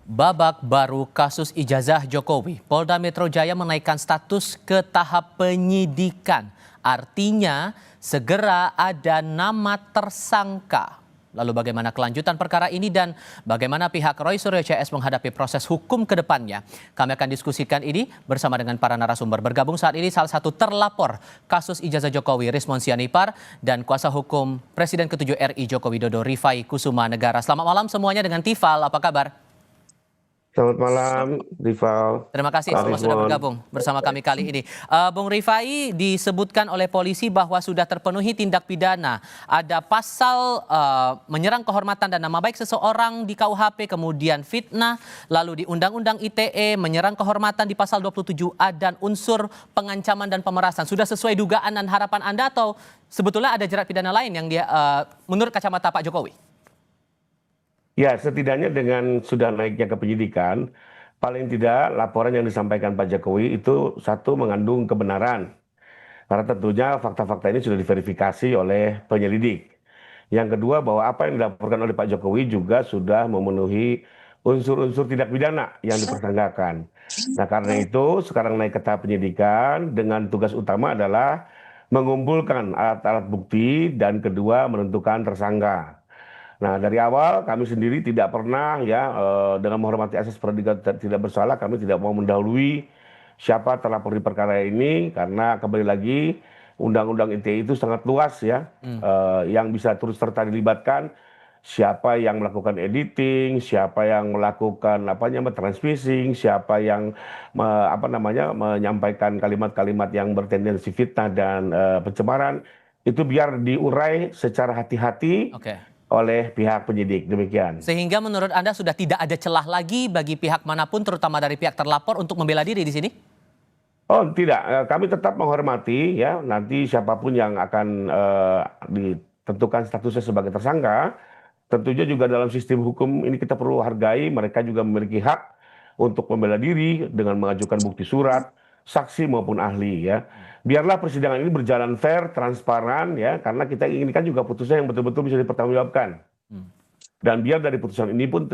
Babak baru kasus ijazah Jokowi, Polda Metro Jaya menaikkan status ke tahap penyidikan. Artinya segera ada nama tersangka. Lalu bagaimana kelanjutan perkara ini dan bagaimana pihak Roy Suryo CS menghadapi proses hukum ke depannya? Kami akan diskusikan ini bersama dengan para narasumber. Bergabung saat ini salah satu terlapor kasus ijazah Jokowi, Rismon Sianipar, dan kuasa hukum Presiden ke-7 RI Joko Widodo, Rifai Kusuma Negara. Selamat malam semuanya dengan Tifal, apa kabar? Selamat malam, Rival. Terima kasih Pak semua sudah Rizwan. bergabung bersama kami kali ini. Bung Rifai, disebutkan oleh polisi bahwa sudah terpenuhi tindak pidana. Ada pasal menyerang kehormatan dan nama baik seseorang di KUHP, kemudian fitnah, lalu di Undang-Undang ITE menyerang kehormatan di pasal 27A dan unsur pengancaman dan pemerasan. Sudah sesuai dugaan dan harapan Anda atau sebetulnya ada jerat pidana lain yang dia menurut kacamata Pak Jokowi? Ya, setidaknya dengan sudah naiknya ke penyidikan, paling tidak laporan yang disampaikan Pak Jokowi itu satu mengandung kebenaran. Karena tentunya fakta-fakta ini sudah diverifikasi oleh penyelidik. Yang kedua bahwa apa yang dilaporkan oleh Pak Jokowi juga sudah memenuhi unsur-unsur tindak pidana yang dipersangkakan. Nah, karena itu sekarang naik ke tahap penyidikan dengan tugas utama adalah mengumpulkan alat-alat bukti dan kedua menentukan tersangka. Nah, dari awal kami sendiri tidak pernah ya dengan menghormati asas praduga tidak bersalah, kami tidak mau mendahului siapa terlapor di perkara ini karena kembali lagi Undang-Undang ITE itu sangat luas ya, yang bisa turut serta dilibatkan siapa yang melakukan editing, siapa yang melakukan apa namanya transmissing, siapa yang menyampaikan kalimat-kalimat yang bertendensi fitnah dan pencemaran itu biar diurai secara hati-hati Oke. oleh pihak penyidik, demikian. Sehingga menurut Anda sudah tidak ada celah lagi bagi pihak manapun, terutama dari pihak terlapor, untuk membela diri di sini? Oh tidak, kami tetap menghormati ya nanti siapapun yang akan ditentukan statusnya sebagai tersangka. Tentunya juga dalam sistem hukum ini kita perlu hargai, mereka juga memiliki hak untuk membela diri dengan mengajukan bukti surat, saksi maupun ahli ya. Biarlah persidangan ini berjalan fair, transparan ya, karena kita inginkan juga putusan yang betul-betul bisa dipertanggungjawabkan. Hmm. Dan biar dari putusan ini pun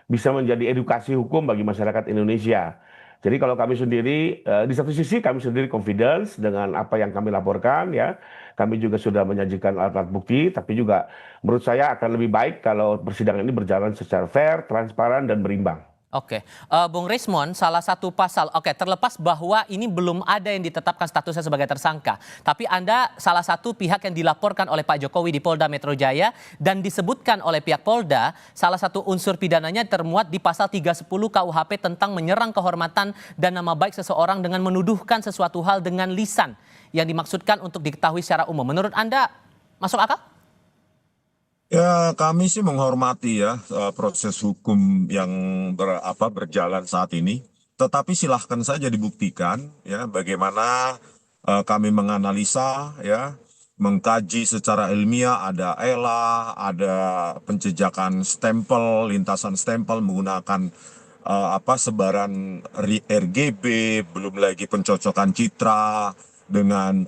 bisa menjadi edukasi hukum bagi masyarakat Indonesia. Jadi kalau kami sendiri, di satu sisi kami sendiri confidence dengan apa yang kami laporkan ya. Kami juga sudah menyajikan alat-alat bukti, tapi juga menurut saya akan lebih baik kalau persidangan ini berjalan secara fair, transparan, dan berimbang. Oke, Bung Rismon, salah satu pasal, oke, terlepas bahwa ini belum ada yang ditetapkan statusnya sebagai tersangka, tapi Anda salah satu pihak yang dilaporkan oleh Pak Jokowi di Polda Metro Jaya dan disebutkan oleh pihak Polda, salah satu unsur pidananya termuat di pasal 310 KUHP tentang menyerang kehormatan dan nama baik seseorang dengan menuduhkan sesuatu hal dengan lisan yang dimaksudkan untuk diketahui secara umum. Menurut Anda masuk akal? Ya, kami sih menghormati ya proses hukum yang berjalan saat ini. Tetapi silahkan saja dibuktikan ya bagaimana kami menganalisa ya, mengkaji secara ilmiah ada ELA, ada penjejakan stempel, lintasan stempel menggunakan sebaran RGB, belum lagi pencocokan citra dengan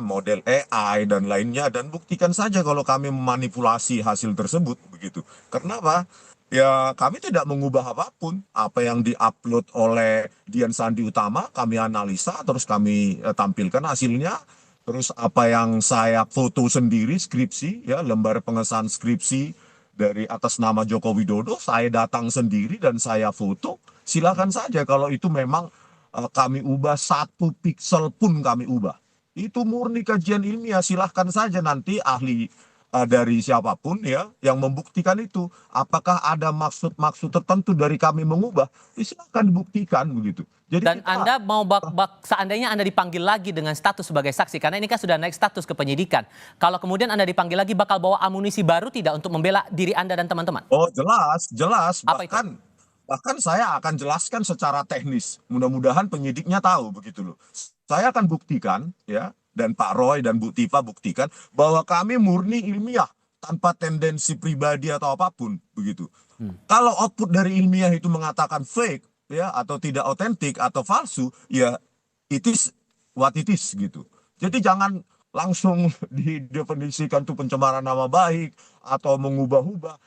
model AI dan lainnya, dan buktikan saja kalau kami memanipulasi hasil tersebut begitu. Kenapa? Ya kami tidak mengubah apapun. Apa yang diupload oleh Dian Sandi Utama kami analisa terus kami tampilkan hasilnya. Terus apa yang saya foto sendiri skripsi ya, lembar pengesahan skripsi dari atas nama Joko Widodo, saya datang sendiri dan saya foto. Silakan saja kalau itu memang kami ubah, satu piksel pun kami ubah. Itu murni kajian ilmiah, silahkan saja nanti ahli dari siapapun ya yang membuktikan itu. Apakah ada maksud-maksud tertentu dari kami mengubah? Ya, silahkan dibuktikan begitu. Jadi Dan Anda mau seandainya Anda dipanggil lagi dengan status sebagai saksi, karena ini kan sudah naik status ke penyidikan. Kalau kemudian Anda dipanggil lagi, bakal bawa amunisi baru tidak untuk membela diri Anda dan teman-teman? oh jelas, jelas. Apa itu? Bahkan saya akan jelaskan secara teknis. Mudah-mudahan penyidiknya tahu begitu loh. Saya akan buktikan ya, dan Pak Roy dan Bu Tifa buktikan bahwa kami murni ilmiah tanpa tendensi pribadi atau apapun begitu. Kalau output dari ilmiah itu mengatakan fake ya, atau tidak otentik atau palsu, ya it is what it is gitu. Jadi jangan langsung didefinisikan itu pencemaran nama baik atau mengubah-ubah.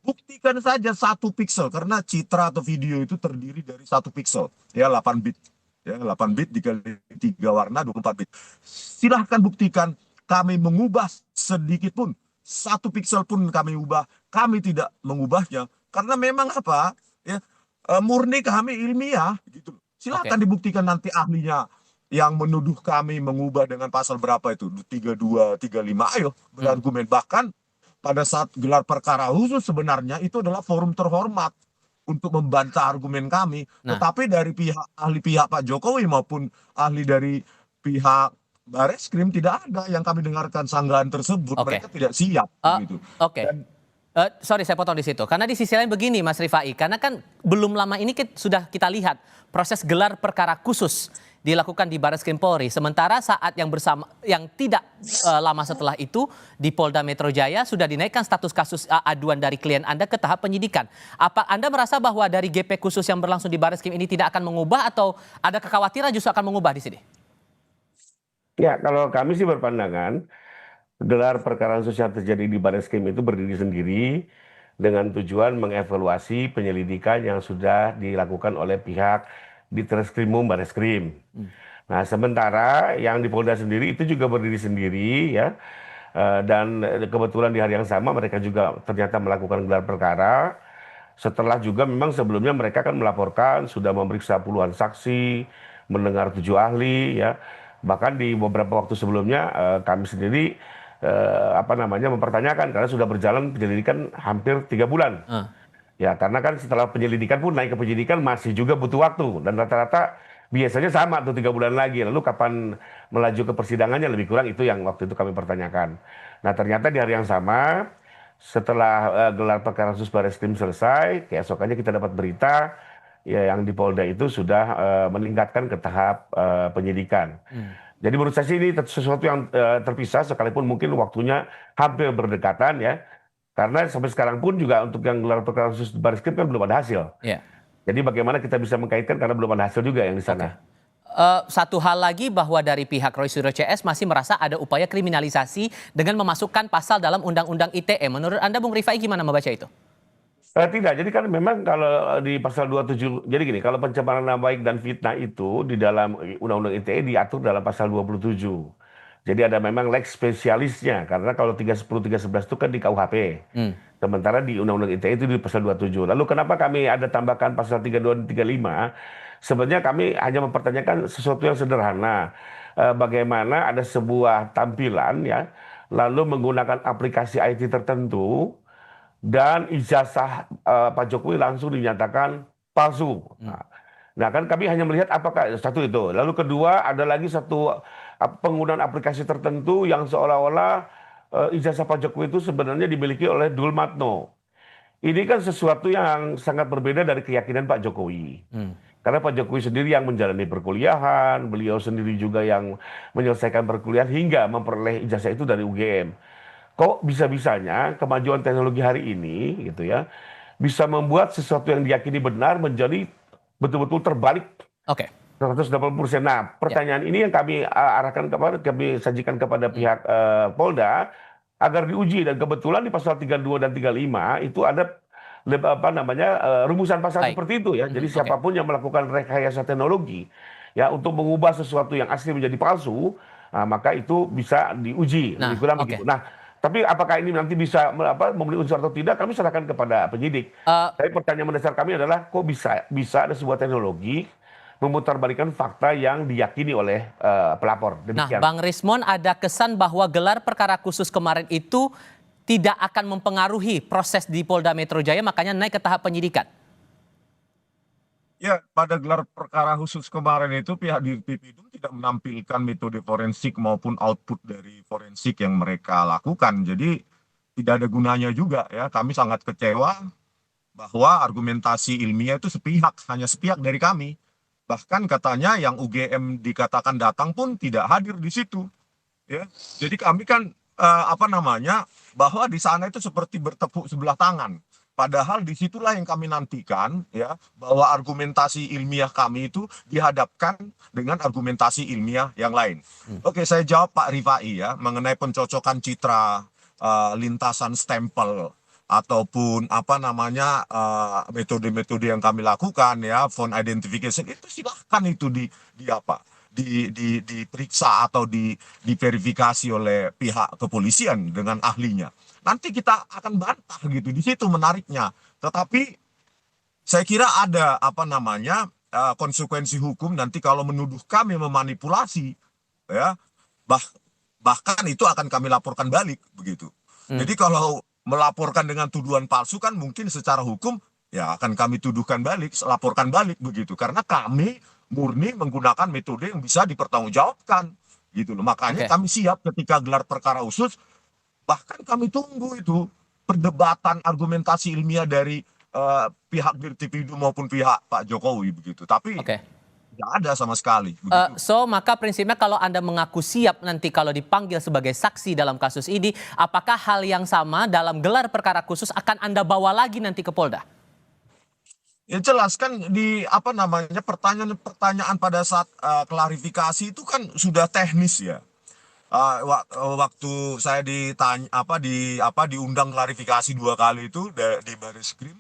buktikan saja 1 pixel karena citra atau video itu terdiri dari 1 pixel, ya 8 bit. Ya, 8 bit dikali 3 warna 24 bit. Silahkan buktikan kami mengubah sedikit pun, 1 pixel pun kami ubah, kami tidak mengubahnya karena memang apa? Ya, murni kami ilmiah gitu. Silahkan dibuktikan nanti ahlinya yang menuduh kami mengubah dengan pasal berapa itu 32, 35, ayo berargumen. Bahkan pada saat gelar perkara khusus sebenarnya itu adalah forum terhormat untuk membantah argumen kami. Nah. Tetapi dari ahli pihak Pak Jokowi maupun ahli dari pihak Bareskrim tidak ada yang kami dengarkan sanggahan tersebut. Mereka tidak siap gitu. Sorry saya potong di situ. Karena di sisi lain begini Mas Rifai, karena kan belum lama ini sudah kita lihat proses gelar perkara khusus dilakukan di Bareskrim Polri. Sementara saat yang tidak lama setelah itu di Polda Metro Jaya sudah dinaikkan status kasus aduan dari klien Anda ke tahap penyidikan. Apa Anda merasa bahwa dari GP khusus yang berlangsung di Bareskrim ini tidak akan mengubah atau ada kekhawatiran justru akan mengubah di sini? Ya, kalau kami sih berpandangan gelar perkara khusus yang terjadi di Bareskrim itu berdiri sendiri dengan tujuan mengevaluasi penyelidikan yang sudah dilakukan oleh pihak di Treskrimum Bareskrim. Nah, sementara yang di Polda sendiri itu juga berdiri sendiri ya. Dan kebetulan di hari yang sama mereka juga ternyata melakukan gelar perkara. Setelah juga memang sebelumnya mereka kan melaporkan sudah memeriksa puluhan saksi, mendengar 7 ahli ya. Bahkan di beberapa waktu sebelumnya kami sendiri mempertanyakan karena sudah berjalan penyelidikan hampir 3 bulan. Ya, karena kan setelah penyelidikan pun naik ke penyidikan masih juga butuh waktu. Dan rata-rata biasanya sama tuh 3 bulan lagi. Lalu kapan melaju ke persidangannya lebih kurang itu yang waktu itu kami pertanyakan. Nah, ternyata di hari yang sama setelah gelar perkara khusus Bareskrim selesai, keesokannya kita dapat berita ya yang di Polda itu sudah meningkatkan ke tahap penyidikan. Jadi menurut saya sih ini sesuatu yang terpisah sekalipun mungkin waktunya hampir berdekatan ya. Karena sampai sekarang pun juga untuk yang gelar perkara khusus Bareskrim kan belum ada hasil. Jadi bagaimana kita bisa mengkaitkan karena belum ada hasil juga yang di sana. Satu hal lagi bahwa dari pihak Roy Suryo CS masih merasa ada upaya kriminalisasi dengan memasukkan pasal dalam Undang-Undang ITE. Menurut Anda Bung Rifai gimana membaca itu? Tidak, jadi kan memang kalau di pasal 27, jadi gini, kalau pencemaran nama baik dan fitnah itu di dalam Undang-Undang ITE diatur dalam pasal 27. Jadi ada memang lex spesialisnya, karena kalau 310, 311 itu kan di KUHP. Sementara di Undang-Undang ITE itu di pasal 27. Lalu kenapa kami ada tambahkan pasal 32 dan 35? Sebenarnya kami hanya mempertanyakan sesuatu yang sederhana. Bagaimana ada sebuah tampilan ya, lalu menggunakan aplikasi IT tertentu, dan ijazah Pak Jokowi langsung dinyatakan palsu. Nah kan kami hanya melihat apakah satu itu. Lalu kedua ada lagi satu penggunaan aplikasi tertentu yang seolah-olah ijazah Pak Jokowi itu sebenarnya dimiliki oleh Dulmatno. Ini kan sesuatu yang sangat berbeda dari keyakinan Pak Jokowi. Karena Pak Jokowi sendiri yang menjalani perkuliahan, beliau sendiri juga yang menyelesaikan perkuliahan hingga memperoleh ijazah itu dari UGM. Kok bisa-bisanya kemajuan teknologi hari ini gitu ya bisa membuat sesuatu yang diyakini benar menjadi betul-betul terbalik 180%. Nah, pertanyaan ini yang kami kami sajikan kepada pihak Polda agar diuji, dan kebetulan di pasal 32 dan 35 itu ada rumusan pasal seperti itu ya. Jadi siapapun yang melakukan rekayasa teknologi ya untuk mengubah sesuatu yang asli menjadi palsu, maka itu bisa diuji. Lebih kurang begitu. Nah, tapi apakah ini nanti bisa memenuhi unsur atau tidak, kami serahkan kepada penyidik. Tapi pertanyaan mendasar kami adalah kok bisa ada sebuah teknologi memutarbalikkan fakta yang diyakini oleh pelapor. Demikian. Nah, Bang Rismon, ada kesan bahwa gelar perkara khusus kemarin itu tidak akan mempengaruhi proses di Polda Metro Jaya, makanya naik ke tahap penyidikan. Ya, pada gelar perkara khusus kemarin itu pihak Dirtipidum tidak menampilkan metode forensik maupun output dari forensik yang mereka lakukan. Jadi tidak ada gunanya juga ya. Kami sangat kecewa bahwa argumentasi ilmiah itu hanya sepihak dari kami. Bahkan katanya yang UGM dikatakan datang pun tidak hadir di situ. Ya, jadi kami kan bahwa di sana itu seperti bertepuk sebelah tangan. Padahal disitulah yang kami nantikan ya, bahwa argumentasi ilmiah kami itu dihadapkan dengan argumentasi ilmiah yang lain. Oke, saya jawab Pak Rifai ya mengenai pencocokan citra lintasan stempel ataupun apa namanya metode-metode yang kami lakukan ya, phone identification itu silahkan itu di apa diperiksa atau diverifikasi oleh pihak kepolisian dengan ahlinya. Nanti kita akan bantah gitu, di situ menariknya. Tetapi saya kira ada apa namanya konsekuensi hukum nanti kalau menuduh kami memanipulasi, ya bahkan itu akan kami laporkan balik begitu. Jadi kalau melaporkan dengan tuduhan palsu kan mungkin secara hukum ya akan kami tuduhkan balik, laporkan balik begitu. Karena kami murni menggunakan metode yang bisa dipertanggungjawabkan gitu loh. Makanya Oke. kami siap ketika gelar perkara khusus, bahkan kami tunggu itu perdebatan argumentasi ilmiah dari pihak Dirtipidu maupun pihak Pak Jokowi begitu. Tapi Oke. tidak ada sama sekali begitu. Maka prinsipnya kalau Anda mengaku siap nanti kalau dipanggil sebagai saksi dalam kasus ini, apakah hal yang sama dalam gelar perkara khusus akan Anda bawa lagi nanti ke Polda? Ya jelas kan di apa namanya pertanyaan pada saat klarifikasi itu kan sudah teknis ya. Waktu saya ditanya diundang klarifikasi 2 kali itu di Barreskrim,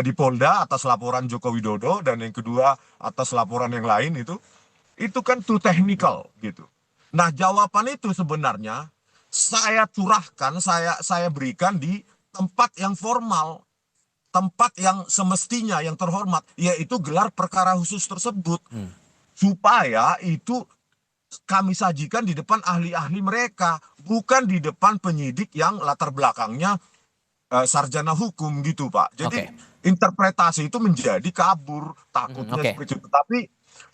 di Polda atas laporan Joko Widodo, dan yang kedua atas laporan yang lain itu kan too technical gitu. Nah, jawaban itu sebenarnya saya curahkan, saya berikan di tempat yang formal, tempat yang semestinya, yang terhormat, yaitu gelar perkara khusus tersebut. Supaya itu kami sajikan di depan ahli-ahli mereka, bukan di depan penyidik yang latar belakangnya sarjana hukum gitu, Pak. Jadi interpretasi itu menjadi kabur, takutnya seperti itu. Tapi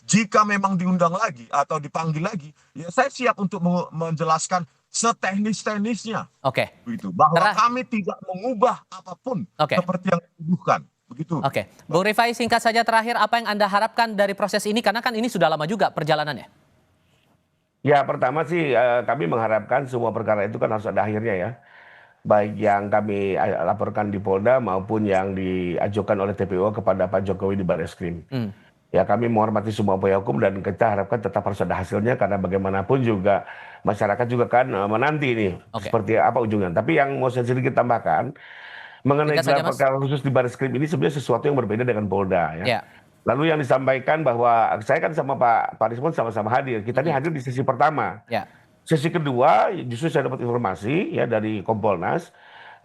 jika memang diundang lagi atau dipanggil lagi, ya saya siap untuk menjelaskan seteknis-teknisnya. Begitu. Bahwa kami tidak mengubah apapun seperti yang dituduhkan. Begitu. Bung Rifai, singkat saja terakhir, apa yang Anda harapkan dari proses ini? Karena kan ini sudah lama juga perjalanannya. Ya, pertama sih kami mengharapkan semua perkara itu kan harus ada akhirnya ya. Baik yang kami laporkan di Polda maupun yang diajukan oleh TPO kepada Pak Jokowi di Barreskrim. Ya, kami menghormati semua upaya hukum dan kita harapkan tetap harus ada hasilnya, karena bagaimanapun juga masyarakat juga kan menanti ini seperti apa ujungnya. Tapi yang mau saya sedikit tambahkan mengenai gelar perkara khusus di Barreskrim ini sebenarnya sesuatu yang berbeda dengan Polda ya. Lalu yang disampaikan bahwa saya kan sama Pak Rismon sama-sama hadir. Kita ini hadir di sesi pertama. Sesi kedua justru saya dapat informasi ya dari Kompolnas.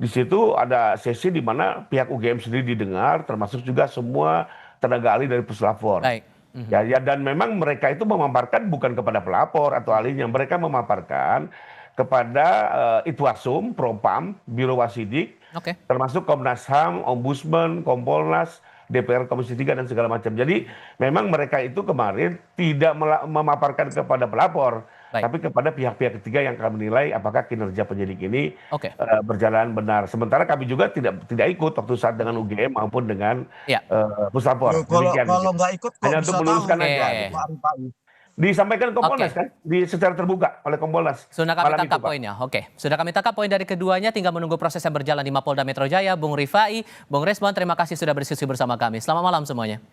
Di situ ada sesi di mana pihak UGM sendiri didengar, termasuk juga semua tenaga ahli dari puslapor. Ya, dan memang mereka itu memaparkan bukan kepada pelapor atau ahlinya, mereka memaparkan kepada Itwasum, Propam, Biro Wasidik, termasuk Komnas HAM, Ombudsman, Kompolnas, DPR Komisi 3 dan segala macam. Jadi memang mereka itu kemarin tidak memaparkan kepada pelapor, tapi kepada pihak-pihak ketiga yang kami nilai apakah kinerja penyidik ini berjalan benar. Sementara kami juga tidak ikut waktu saat dengan UGM maupun dengan puslapor. Kalau nggak ikut kok hanya bisa untuk meluruskan tahu, aja. Disampaikan Kompolnas kan secara terbuka oleh Kompolnas. Sudah kami tangkap poinnya. Sudah kami tangkap poin dari keduanya, tinggal menunggu proses yang berjalan di Mapolda Metro Jaya. Bung Rifai, Bung Rismon, terima kasih sudah berdiskusi bersama kami. Selamat malam semuanya.